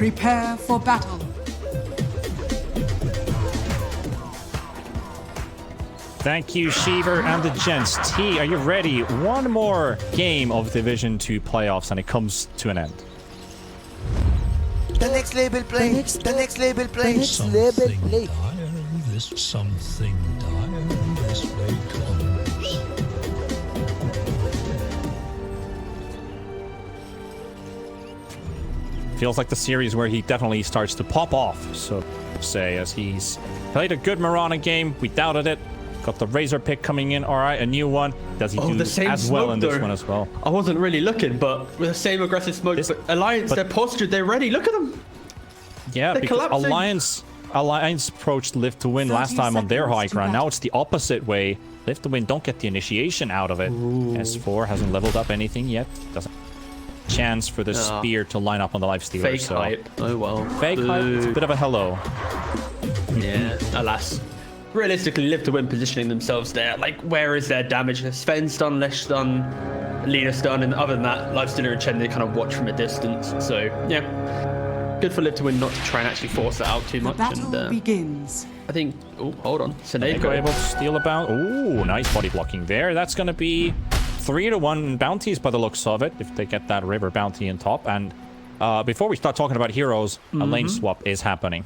Prepare for battle. Thank you, Sheever and the gents. T, are you ready? One more game of Division 2 playoffs and it comes to an end. The next label play. The next label play. Something dire, this something dire, this way comes. Feels like the series where he definitely starts to pop off, so to say, as he's played a good Mirana game. We doubted it. Got the Razor pick coming in. All right, a new one. Does he do the same as well smoke, in this though. one as well? I wasn't really looking, but with the same aggressive smoke. But Alliance, they're postured, they're ready. Look at them. Yeah, They're because collapsing. Alliance approached Live to Win last 30 time on their seconds high to ground. bat. Now it's the opposite way. Live to Win don't get the initiation out of it. S4 hasn't leveled up anything yet. Doesn't chance for the spear to line up on the lifestealer. Fake so. hype. Oh well. Fake hype. It's a bit of a hello. Yeah, alas. Realistically, Live to Win positioning themselves there. Like, where is their damage? Sven stun, Lesh stun, Lina stun, and other than that, Lifestealer and Chen, they kind of watch from a distance. So, yeah. Good for Live to Win not to try and actually force it out too The much. battle And begins. I think... Oh, hold on. They go Seneko. able to steal a bounty. Oh, nice body blocking there. That's going to be 3-1 bounties by the looks of it, if they get that river bounty in top. And before we start talking about heroes, a lane swap is happening.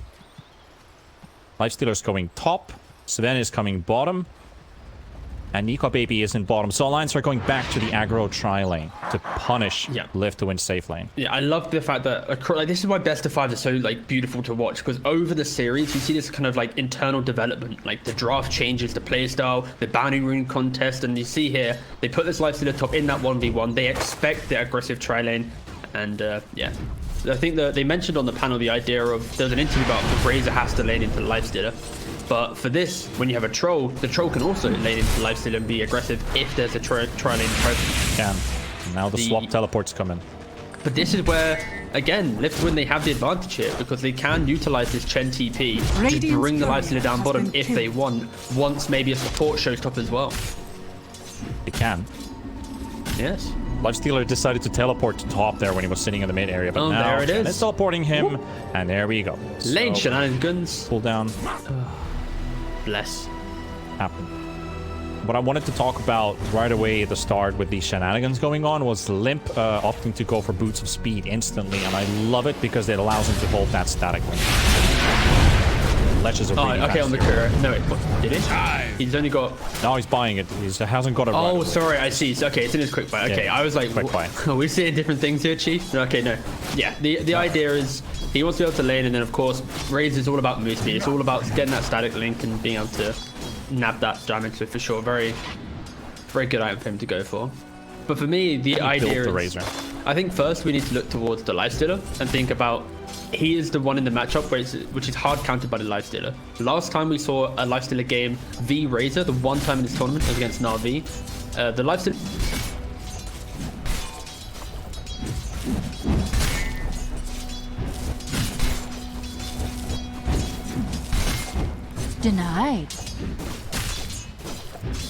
Lifestealer's going top. Sven is coming bottom. And Nico Baby is in bottom. So Alliance are going back to the aggro tri-lane to punish Live to Win safe lane. Yeah, I love the fact that like this is why best of five is so like beautiful to watch, because over the series you see this kind of like internal development, like the draft changes, the play style, the bounty rune contest, and you see here they put this Lifestealer top in that 1v1. They expect the aggressive tri lane, and yeah. I think that they mentioned on the panel the idea of there's an interview about the Razor has to lane into the Lifestealer. But for this, when you have a troll, the troll can also lane into Lifestealer and be aggressive if there's a tri lane present. Can. Now the swap teleports come in. But this is where, again, Live to Win, they have the advantage here because they can utilize this Chen TP to Radiant's bring the courier Lifestealer down has bottom been if they killed. want, once maybe a support shows top as well. They can. Yes. Lifestealer decided to teleport to top there when he was sitting in the mid area, but now there it is. It's teleporting him, and there we go. Lane So, shenanigans. pull down. Bless. Happen. What I wanted to talk about right away at the start with these shenanigans going on was Limp opting to go for Boots of Speed instantly, and I love it because it allows him to hold that static link. Ledges are really Okay, fast on the here. courier. No, wait, what? Did he? He's only got... No, he's buying it. He hasn't got it Oh, right. sorry, I see. So, okay, it's in his quick buy. Okay, Yeah, I was like, quick buy. are we seeing different things here, Chief? No, okay, no. Yeah, the idea is he wants to be able to lane, and then, of course, Raze is all about move speed. It's all about getting that static link and being able to nab that damage. So, for sure, very, very good item for him to go for. But for me, the idea built the is... Razor. I think first we need to look towards the Lifestealer and think about he is the one in the matchup which is hard countered by the Lifestealer. Last time we saw a Lifestealer game v Razor, the one time in this tournament was against Na'Vi. The Lifestealer... Denied.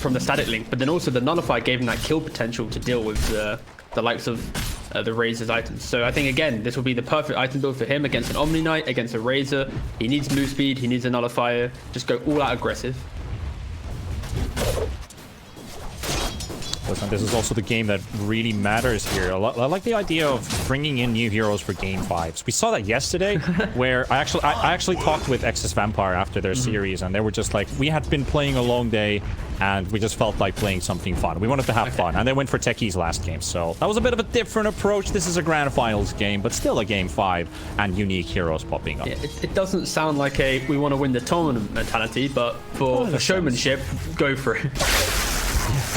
from the static link, but then also the Nullify gave him that kill potential to deal with the likes of the Razor's items. So I think, again, this will be the perfect item build for him against an Omni Knight, against a Razor. He needs move speed, he needs a Nullifier. Just go all out aggressive. Listen, this is also the game that really matters here. I like the idea of bringing in new heroes for game 5s. We saw that yesterday, where I actually talked with Excess Vampire after their series, and they were just like, we had been playing a long day, and we just felt like playing something fun. We wanted to have fun, and they went for Techies last game, so that was a bit of a different approach. This is a Grand Finals game, but still a game 5, and unique heroes popping up. Yeah, it doesn't sound like a we want to win the tournament mentality, but for showmanship, go for it.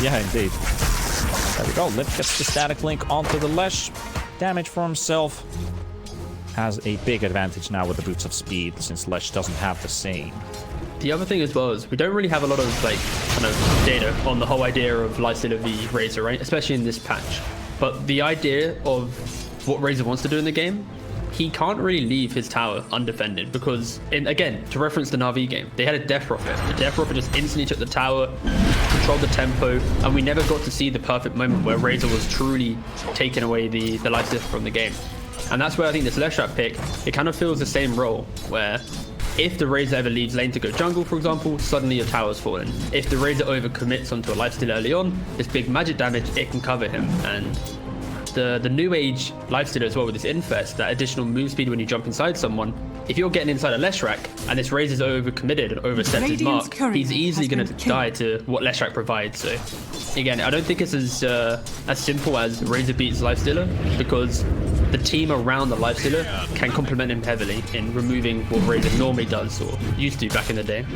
Yeah, indeed. There we go. Lip gets the static link onto the Lesh. Damage for himself. Has a big advantage now with the Boots of Speed, since Lesh doesn't have the same. The other thing as well is we don't really have a lot of like kind of data on the whole idea of Lifestealer v Razor, right? Especially in this patch. But the idea of what Razor wants to do in the game, he can't really leave his tower undefended because, again, to reference the Na'Vi game, they had a Death Prophet. The Death Prophet just instantly took the tower, controlled the tempo, and we never got to see the perfect moment where Razor was truly taking away the Lifestealer from the game. And that's where I think this Leshrac pick, it kind of fills the same role, where if the Razor ever leaves lane to go jungle, for example, suddenly your tower's fallen. If the Razor overcommits onto a lifesteal early on, this big magic damage, it can cover him. And the new age lifesteal as well with this infest, that additional move speed when you jump inside someone, if you're getting inside a Leshrac and this Razor's overcommitted and overstepped his mark, he's easily going to die to what Leshrac provides. So again, I don't think it's as simple as Razor beats lifestealer, because the team around the lifestealer can complement him heavily in removing what Razor normally does or used to back in the day.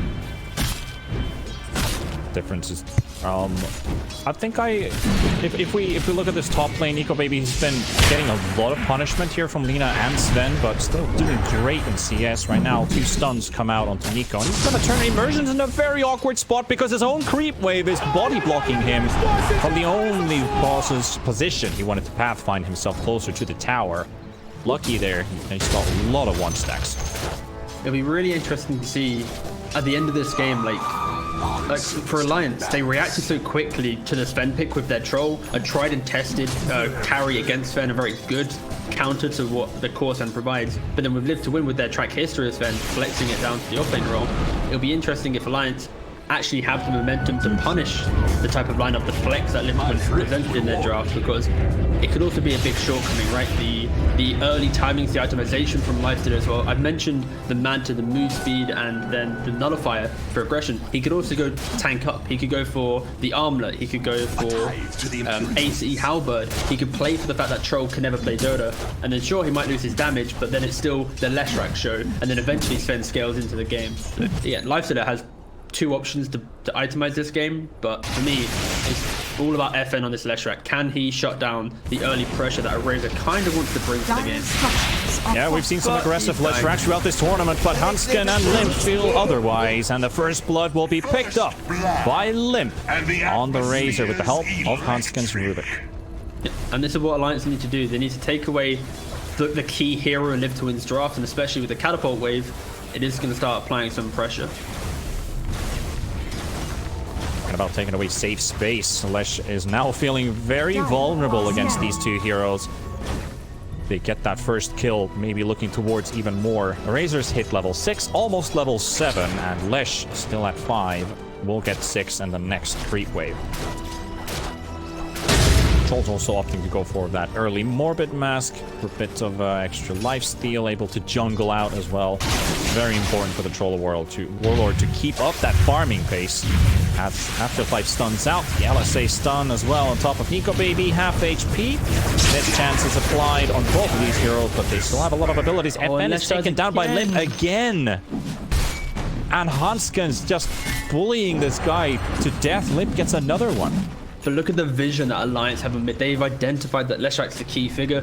Differences. I think if we look at this top lane, Nico Baby's been getting a lot of punishment here from Lina and Sven, but still doing great in CS right now. 2 stuns come out onto Nico, and he's gonna turn Immersions in a very awkward spot because his own creep wave is body blocking him from the only boss's position. He wanted to pathfind himself closer to the tower. Lucky there, he's got a lot of 1-stacks. It'll be really interesting to see at the end of this game, like for Alliance, they reacted so quickly to the Sven pick with their troll, a tried and tested carry against Sven, a very good counter to what the core Sven provides. But then with Live to Win with their track history of Sven, flexing it down to the offlane role, it'll be interesting if Alliance actually have the momentum to punish the type of lineup, the flex that Live to Win presented in their draft, because it could also be a big shortcoming, right? The early timings, the itemization from Lifesteal as well. I've mentioned the Manta, the move speed, and then the Nullifier for aggression. He could also go tank up. He could go for the Armlet. He could go for ACE Halberd. He could play for the fact that Troll can never play Dota. And then sure, he might lose his damage, but then it's still the Leshrac show. And then eventually Sven scales into the game. So, yeah, Lifesteal has 2 options to itemize this game, but for me, it's all about FN on this Leshrac. Can he shut down the early pressure that a Razor kind of wants to bring to the game? Yeah, we've seen some aggressive Leshrac throughout this tournament, but Hansken and Limp feel otherwise, and the first blood will be picked up by Limp on the Razor with the help of Hansken's Rubik. Yeah, and this is what Alliance need to do. They need to take away the key hero in Live to Win's draft, and especially with the catapult wave, it is going to start applying some pressure. About taking away safe space. Lesh is now feeling very vulnerable against these 2 heroes. They get that first kill, maybe looking towards even more. Razor's hit level 6, almost level 7, and Lesh still at 5. Will get 6 and the next creep wave. Troll's also opting to go for that early Morbid Mask for a bit of extra lifesteal, able to jungle out as well. Very important for the Troll Warlord to keep up that farming pace. Afterlife stuns out, the LSA stun as well on top of Nico Baby, half HP. Death chance is applied on both of these heroes, but they still have a lot of abilities. FN is taken down by Limp again. And Hansken's just bullying this guy to death. Limp gets another one. But look at the vision that Alliance have admit. They've identified that Leshrac's the key figure.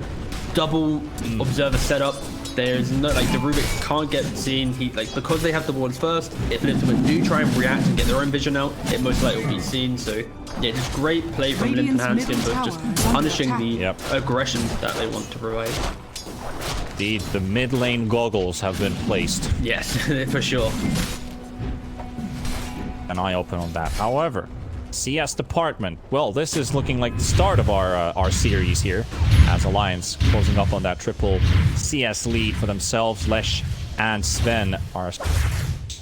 Double observer setup. There's no, like, the Rubik can't get seen. Because they have the wards first, if Live to Win do try and react and get their own vision out, it most likely will be seen. So yeah, just great play from Limp and Hansken, but just punishing the aggression that they want to provide. Indeed, the mid lane goggles have been placed. Yes, for sure. An eye open on that. However, CS department. Well, this is looking like the start of our series here, as Alliance closing up on that triple CS lead for themselves. Lesh and Sven are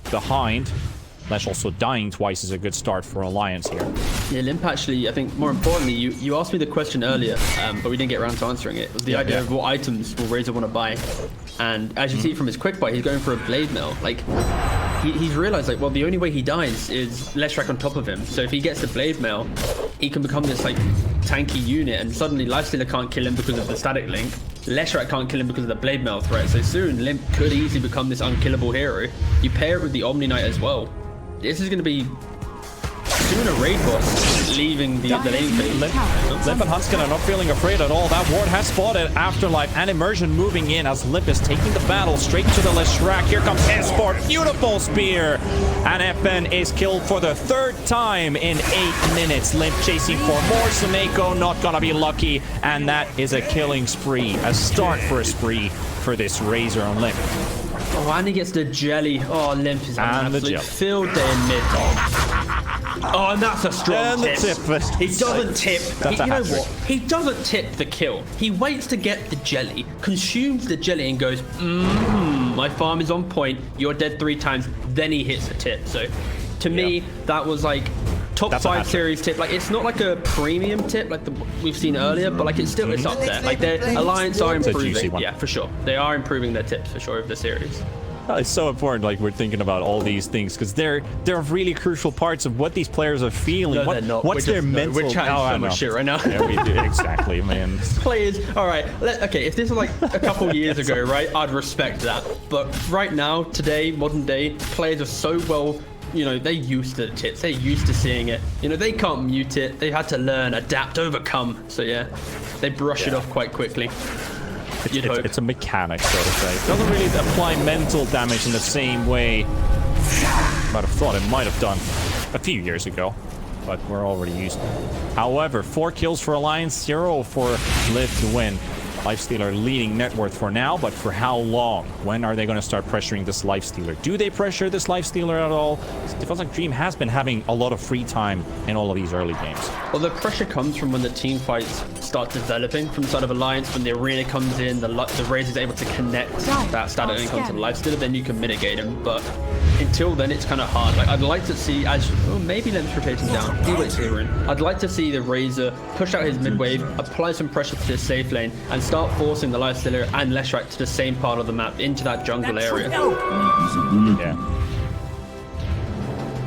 behind. Lesh also dying twice is a good start for Alliance here. Yeah, Limp actually, I think more importantly, you asked me the question earlier, but we didn't get around to answering it. It was the idea of what items will Razor want to buy. And as you see from his quick buy, he's going for a blade mill. Like, he's realized, like, well, the only way he dies is Leshrac on top of him. So if he gets the blade mail, he can become this, like, tanky unit, and suddenly Lifestealer can't kill him because of the static link. Leshrac can't kill him because of the blade mail threat. So soon, Limp could easily become this unkillable hero. You pair it with the Omni Knight as well. This is going to be soon a raid boss leaving the lane phase. Limp and Hansken are not feeling afraid at all. That ward has spotted Afterlife and Immersion moving in as Limp is taking the battle straight to the Leshrac. Here comes Esports, beautiful spear. And FN is killed for the 3rd time in 8 minutes. Limp chasing for more. Suneko not gonna be lucky. And that is a killing spree. A start for a spree for this Razor on Limp. Oh, and he gets the jelly. Oh, Limp is having an absolute field day in mid. Oh, and that's a strong And the tip. tip. He doesn't tip. That's a You know hat-trick. what? He doesn't tip the kill. He waits to get the jelly, consumes the jelly, and goes, my farm is on point. You're dead 3 times. Then he hits the tip. So, to me, that was like top That's a 5 hat-trick. series tip. Like, it's not like a premium tip like we've seen earlier, but like it's still it's up there. Like their Alliance are a juicy improving. one. Yeah, for sure. They are improving their tips for sure of the series. It's so important, like, we're thinking about all these things, because they're really crucial parts of what these players are feeling. No, they're not. What's their mental... We're chatting I so know. much shit right now. Yeah, we do. Exactly, man. Players, all right. Okay, if this was like a couple years ago, right, I'd respect that. But right now, today, modern day, players are so well, you know, they're used to the tips. They're used to seeing it. You know, they can't mute it. They had to learn, adapt, overcome. So yeah, they brush it off quite quickly. It's a mechanic, so to say. It doesn't really apply mental damage in the same way I might have thought it might have done a few years ago, but we're already used to it. However, 4 kills for Alliance, 0 for Live to win. Lifestealer leading net worth for now, but for how long? When are they going to start pressuring this Lifestealer? Do they pressure this Lifestealer at all? It feels like Dream has been having a lot of free time in all of these early games. Well, the pressure comes from when the team fights start developing from the side of Alliance. When the arena comes in, the Raze is able to connect that static income to the Lifestealer, then you can mitigate him. But until then, it's kind of hard. Like, I'd like to see, maybe Lemp's rotating down. He waits here in. I'd like to see the Razor push out his mid wave, apply some pressure to the safe lane, and start forcing the Lifestealer and Leshrac to the same part of the map into that jungle area. Yeah.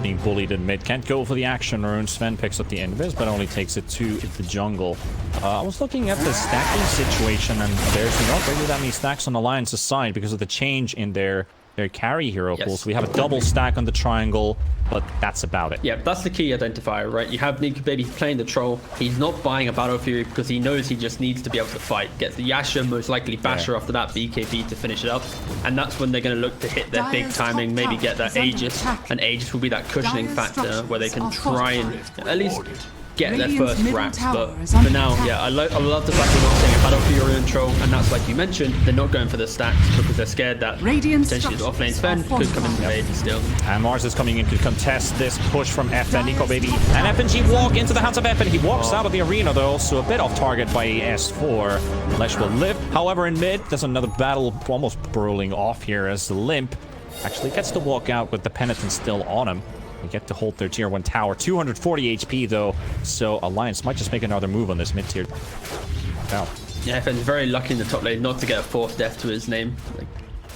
Being bullied in mid. Can't go for the action rune. Sven picks up the invis, but only takes it to the jungle. I was looking at the stacking situation, and there's not really that many stacks on Alliance's side because of the change in their carry hero pools. We have a double stack on the triangle, but that's about it. Yeah, that's the key identifier, right? You have Nico Baby playing the troll. He's not buying a Battle Fury because he knows he just needs to be able to fight. Gets the Yasha, most likely Basher after that, BKB to finish it up. And that's when they're going to look to hit their big timing, maybe get that Aegis. And Aegis will be that cushioning factor where they can try and at least get their first racks. But for now, yeah, I love the fact they're not saying a Battle Fury and troll. And that's like you mentioned, they're not going for the stacks because they're scared that potentially the offlane Sven could come in the invade still. And Mars is coming in to contest this push from FN, Nico Baby. And FNG walk into the hands of FN. He walks out of the arena though, so a bit off target by S4. Lesh will live. However, in mid, there's another battle almost brawling off here as the Limp actually gets to walk out with the Penitent still on him. They get to hold their tier 1 tower. 240 HP though, so Alliance might just make another move on this mid tier. Wow. Yeah, FN's very lucky in the top lane not to get a 4th death to his name. Like,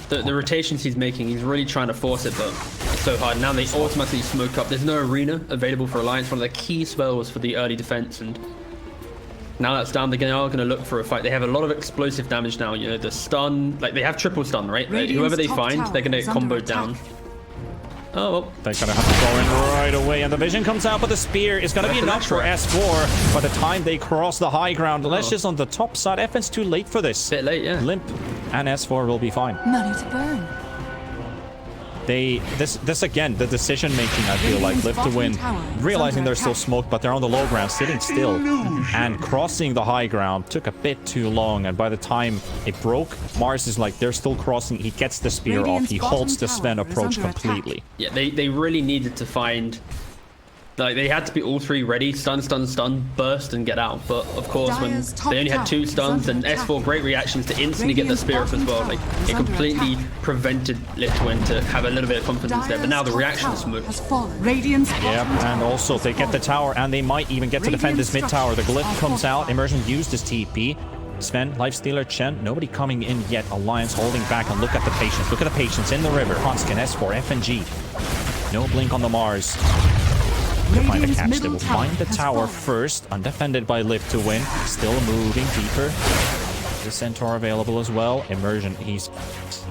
the rotations he's making, he's really trying to force it, but it's so hard. Now they automatically smoke up. There's no arena available for Alliance, one of the key spells for the early defense, and now that's down, they are going to look for a fight. They have a lot of explosive damage now. You know, the stun, like they have triple stun, right? Like, whoever they find, they're going to get comboed down. Oh, well. They're going to have to go in right away, and the vision comes out, but the spear is going to be enough for S4 by the time they cross the high ground. Lesh is on the top side. FN's too late for this. Bit late, yeah. Limp and S4 will be fine. Money to burn. This again, the decision making, I feel like, Live to win, realizing they're still smoked, but they're on the low ground, sitting still, and crossing the high ground took a bit too long, and by the time it broke, Mars is like, they're still crossing, he gets the spear off, he halts the Sven approach completely. Yeah, they really needed to find, like, they had to be all 3 ready, stun, stun, stun, burst, and get out. But of course, when they only had 2 stuns, and S4 great reactions to instantly get the spear up as well. Like, it completely prevented Litwin to have a little bit of confidence there. But now the reaction is smooth. Yeah, and also they get the tower, and they might even get to defend this mid tower. The glyph comes out, Immersion used his TP. Sven, Lifestealer, Chen, nobody coming in yet. Alliance holding back, and look at the patience. Look at the patience in the river. Hanskin, S4, FNG. No blink on the Mars. To find a catch, they will find the tower first, undefended by Liv to win. Still moving deeper. The Centaur available as well. Immersion, he's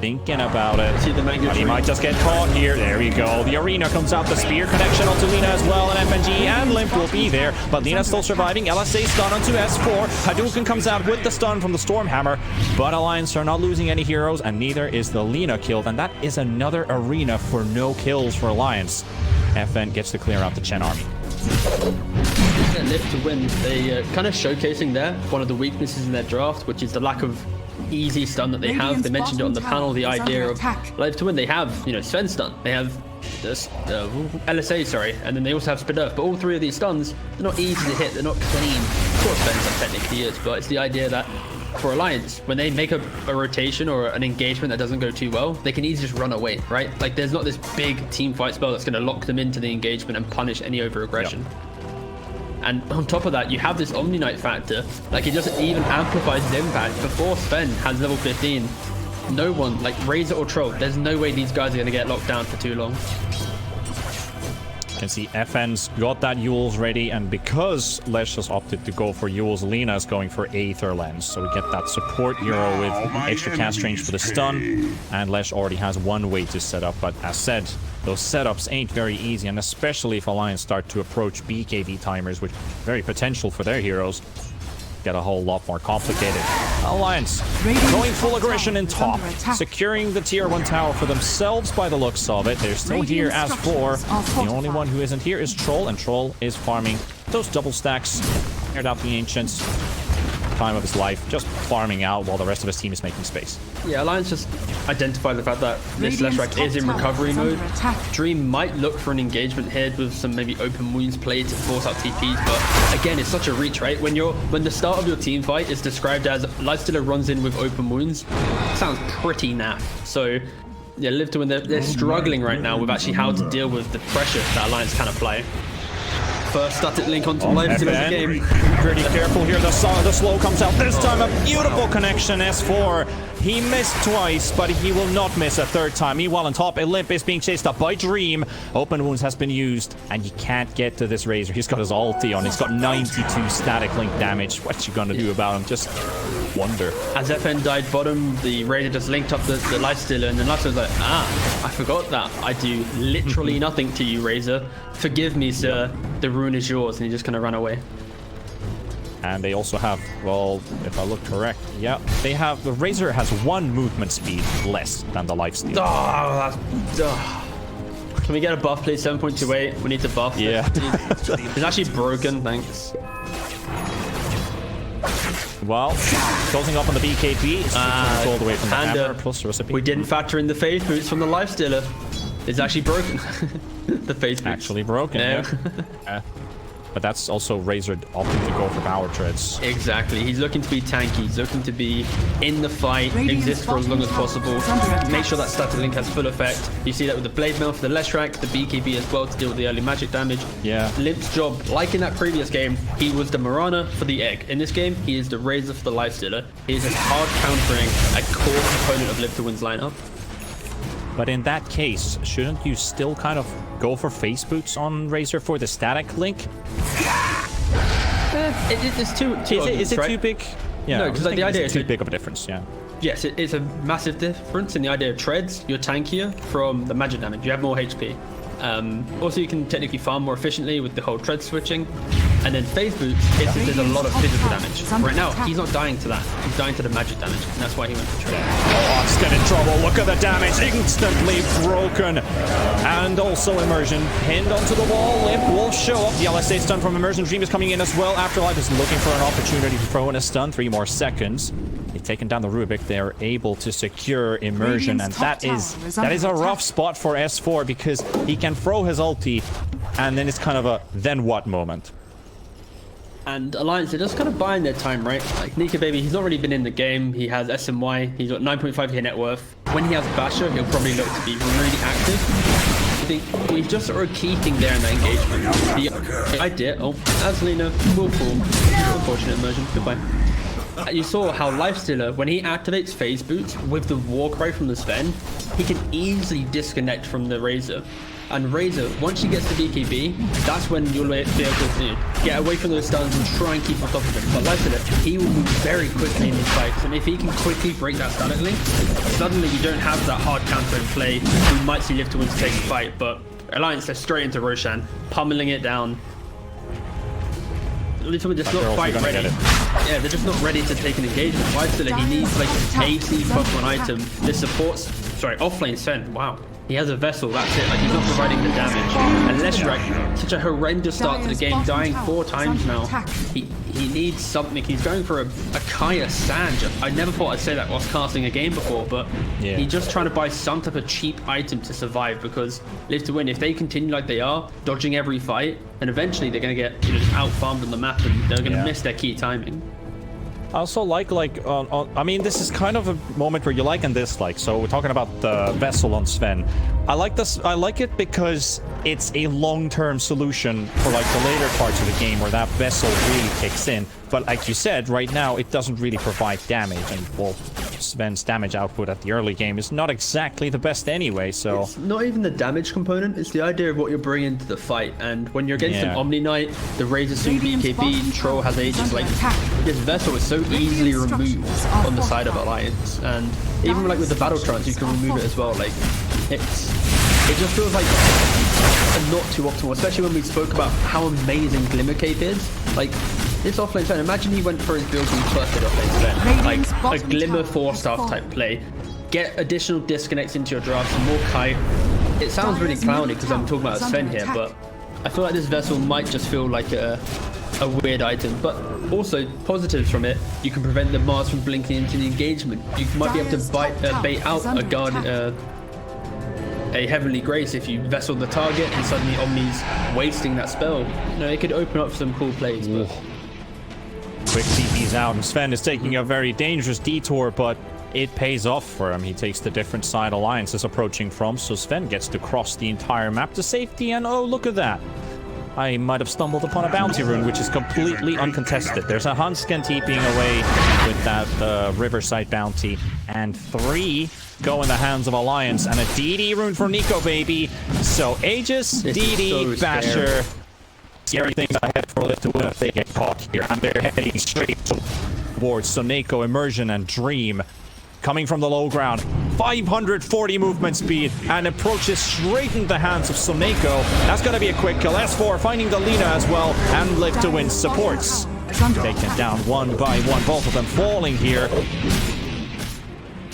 thinking about it. But he might just get caught here. There we go. The arena comes out. The spear connection onto Lina as well. And FNG and Limp will be there. But Lina's still surviving. LSA stun onto S4. Hadouken comes out with the stun from the Stormhammer. But Alliance are not losing any heroes, and neither is the Lina killed. And that is another arena for no kills for Alliance. FN gets to clear out the Chen army. Live to win. They kind of showcasing there one of the weaknesses in their draft, which is the lack of easy stun that they have. They mentioned it on the panel, the idea of Live to win. They have, you know, Sven stun. They have this LSA, sorry, and then they also have Spit Earth. But all three of these stuns, they're not easy to hit. They're not clean. Of course, Ben's technically is, but it's the idea that for Alliance, when they make a rotation or an engagement that doesn't go too well, they can easily just run away, right? Like, there's not this big team fight spell that's going to lock them into the engagement and punish any over-aggression. Yep. And on top of that, you have this Omni Knight factor. Like, it just even amplifies his impact. Before Sven has level 15, no one, like Razor or Troll, there's no way these guys are going to get locked down for too long. You can see FN's got that Yule's ready, and because Lesh has opted to go for Yule's, Lena's going for Aether Lens. So we get that support hero with extra cast range for the stun, and Lesh already has one way to set up. But as said, those setups ain't very easy, and especially if Alliance start to approach BKB timers, which is very potential for their heroes, get a whole lot more complicated. Alliance going full aggression in top, securing the tier 1 tower for themselves by the looks of it. They're still here as 4. The only one who isn't here is Troll, and Troll is farming those double stacks. Cleared out the Ancients. Time of his life, just farming out while the rest of his team is making space. Yeah, Alliance just identified the fact that this Leshrac is in recovery mode. Dream might look for an engagement here with some maybe open wounds play to force out TPs, but again, it's such a reach, right? When the start of your team fight is described as Lifestealer runs in with open wounds, sounds pretty naff. So yeah, Live to Win, they're struggling right now with actually how to deal with the pressure that Alliance can apply. First static link onto life to the game. Pretty careful here. The slow comes out this time. A beautiful connection. S4. He missed twice, but he will not miss a third time. Meanwhile, on top, Olymp is being chased up by Dream. Open wounds has been used, and he can't get to this Razor. He's got his ulti on. He's got 92 static link damage. What you gonna do about him? Just wonder. As FN died bottom, the Razor just linked up the Lifestealer, and then Lifestealer was like, I forgot that. I do literally nothing to you, Razor. Forgive me, sir. The rune is yours, and he just kind of ran away. And they also have, well, if I look correct, yeah, they have, the Razor has 1 movement speed less than the Lifestealer. Can we get a buff, please? 7.28. We need to buff. Yeah. It's actually broken, thanks. Well, closing up on the BKB. It's all the way from the hammer plus recipe. We didn't factor in the phase boots from the Lifestealer. It's actually broken. The phase boots. Actually broken, yeah. But that's also Razor opting to go for power treads. Exactly. He's looking to be tanky. He's looking to be in the fight, exist for as long as possible. Make sure that static link has full effect. You see that with the Blade Mail for the Leshrac, the BKB as well to deal with the early magic damage. Yeah. Limp's job, like in that previous game, he was the Mirana for the egg. In this game, he is the Razor for the Lifestealer. He is just hard countering a core component of Live to Win's lineup. But in that case, shouldn't you still kind of go for face boots on Razor for the static link? It's too is it too big? Yeah, no, because like the idea is too big of a difference. Yeah. Yes, it's a massive difference in the idea of treads. You're tankier from the magic damage. You have more HP. Also, you can technically farm more efficiently with the whole tread switching. And then phase boots, there's a lot of physical damage. Right now, he's not dying to that. He's dying to the magic damage, and that's why he went for tread. Oh, Austin in trouble. Look at the damage. Instantly broken. And also Immersion pinned onto the wall. Limp will show up. The LSA stun from Immersion. Dream is coming in as well. Afterlife is looking for an opportunity to throw in a stun. 3 more seconds. They've taken down the Rubik. They're able to secure Immersion, and that is a rough spot for S4 because he can throw his ulti, and then it's kind of a then what moment. And Alliance, they're just kind of buying their time, right? Like Nika Baby, he's not really been in the game. He has SMY. He's got 9.5k net worth. When he has Basher, he'll probably look to be really active. I think we've just sort of keeping there in that engagement. The idea, Azalina will fall. Unfortunate Immersion. Goodbye. You saw how Lifestealer, when he activates phase boots with the war cry from the Sven, he can easily disconnect from the Razor. And Razor, once she gets to BKB, that's when you'll be able to get away from those stuns and try and keep on top of him. But Lifestealer, he will move very quickly in these fights, and if he can quickly break that static link, suddenly you don't have that hard counter in play. We might see Live to Win to take the fight, but Alliance, they're straight into Roshan, pummeling it down. Live to Win just not quite ready. Yeah, they're just not ready to take an engagement. Lifestealer, he needs like AC +1 item. This supports, sorry, offlane Sven. Wow. He has a vessel, that's it. Like, he's not providing the damage. And Leshrac, such a horrendous start to the game, dying 4 times now. He needs something. He's going for a Kaya Sanj. I never thought I'd say that whilst casting a game before, but he's just trying to buy some type of cheap item to survive, because Live to Win, if they continue like they are, dodging every fight, and eventually they're going to get out-farmed on the map, and they're going to miss their key timing. I also like, I mean, this is kind of a moment where you like and dislike. So we're talking about the vessel on Sven. I like this. I like it because it's a long-term solution for like the later parts of the game where that vessel really kicks in. But like you said, right now it doesn't really provide damage, and well, Sven's damage output at the early game is not exactly the best anyway. So it's not even the damage component; it's the idea of what you're bringing to the fight. And when you're against an Omni Knight, the Razor Suit BKB, Troll has Aegis. Like, this vessel is so easily removed on the side of Alliance, and even like with the battle trance, you can remove it as well. Like, it just feels like not too optimal, especially when we spoke about how amazing Glimmer Cape is. Like, this offlane turn, imagine he went for his build and cluttered offlane turn, like a Glimmer 4-staff type play. Get additional disconnects into your draft, some more kite. It sounds really clowny because I'm talking about Sven here, but I feel like this vessel might just feel like a weird item. But also positives from it, you can prevent the Mars from blinking into the engagement. You might be able to bait out a guard, a Heavenly Grace if you vessel the target and suddenly Omni's wasting that spell. You know, it could open up some cool plays. But quick TP's out, and Sven is taking a very dangerous detour, but it pays off for him. He takes the different side Alliance is approaching from, so Sven gets to cross the entire map to safety, and oh, look at that. I might have stumbled upon a bounty rune, which is completely uncontested. There's a Hunscan TPing away with that Riverside bounty, and 3 go in the hands of Alliance, and a DD rune for Nico, baby. So Aegis, DD, so Basher. Scary things ahead for Live to Win if they get caught here, and they're heading straight towards Soneko, Immersion, and Dream. Coming from the low ground, 540 movement speed, and approaches straight into the hands of Soneko. That's going to be a quick kill. S4 finding the Lina as well, and Live to Win supports. Taken down one by one, both of them falling here.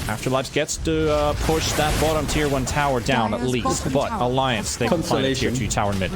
Afterlife gets to push that bottom tier 1 tower down at least, but Alliance, they can find a tier 2 tower mid.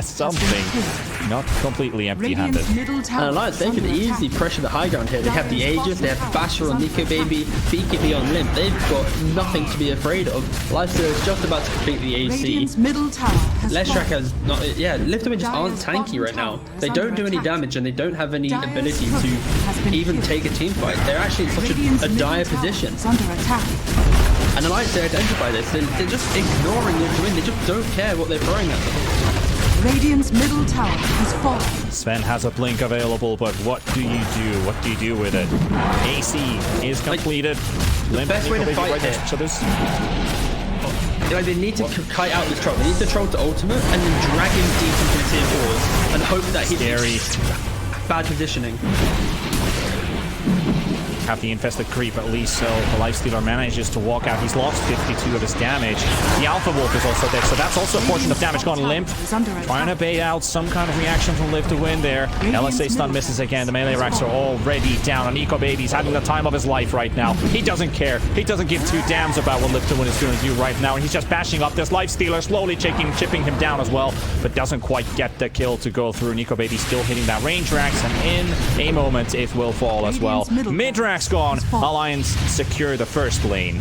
Something not completely empty-handed. And Alliance, they can easily pressure the high ground here. They have the Aegis, they have the Basher on Nico Baby, BKB on Limp. They've got nothing to be afraid of. Lifesteal is just about to complete the AC. Leshrac has not, Live to Win just aren't tanky right now. They don't do any damage, and they don't have any ability to even take a team fight. They're actually in such a dire position. And Alliance, they identify this. They're just ignoring Live to Win. They just don't care what they're throwing at them. Radiant's middle tower has fallen. Sven has a blink available, but what do you do? What do you do with it? AC is completed. The best way to fight here. Like, they need to kite out this troll. They need the troll to ultimate and then drag him deep into the tier 4s and hope that he's bad positioning. Have the infested creep at least, so the Lifestealer manages to walk out. He's lost 52 of his damage. The Alpha Wolf is also there, so that's also a portion of damage gone limp. Trying to bait out some kind of reaction from Live to Win there. LSA stun misses again. The melee racks are already down, and Nico Baby's having the time of his life right now. He doesn't care. He doesn't give 2 damns about what Live to Win is going to do right now, and he's just bashing up this Lifestealer, slowly chipping him down as well, but doesn't quite get the kill to go through. Nico Baby still hitting that range racks, and in a moment it will fall as well. Mid-racks gone. Alliance secure the first lane.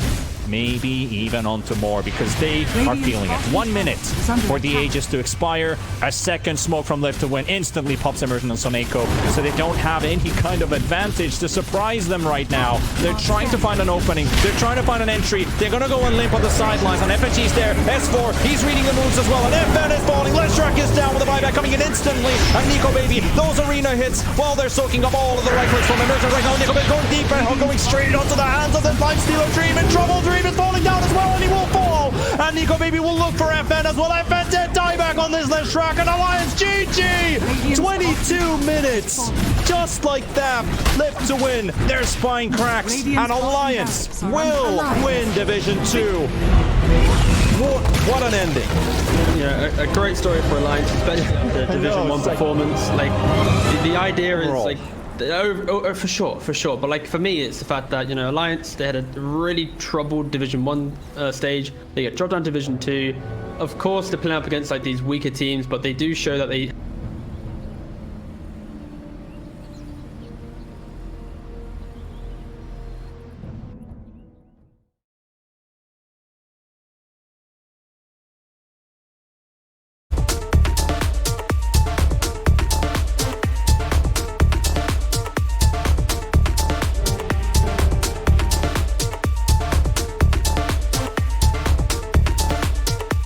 Maybe even onto more, because they are feeling it. 1 minute for the Aegis to expire. A second smoke from Live to Win instantly pops Immersion on Soneko, so they don't have any kind of advantage to surprise them right now. They're trying to find an opening. They're trying to find an entry. They're going to go and limp on the sidelines, and FNG's there. S4, he's reading the moves as well, and FN is falling. Leshrac is down with a buyback coming in instantly, and Nico Baby, those arena hits, while they're soaking up all of the right clicks from Immersion right now. Nico Baby going deep and going straight onto the hands of the Lifestealer. Dream in trouble. Dream is falling down as well, and he will fall. And Nico Baby will look for FN as well. FN dead dieback on this Leshrac, and Alliance GG! 22 minutes! Just like that, Live to Win. Their spine cracks, and Alliance will win Division 2. What an ending. Yeah, a great story for Alliance, especially the Division 1 performance. Like, the idea is, like, For sure. But like for me, it's the fact that, you know, Alliance, they had a really troubled Division 1 stage. They get dropped down to Division 2. Of course, they're playing up against like these weaker teams, but they do show that they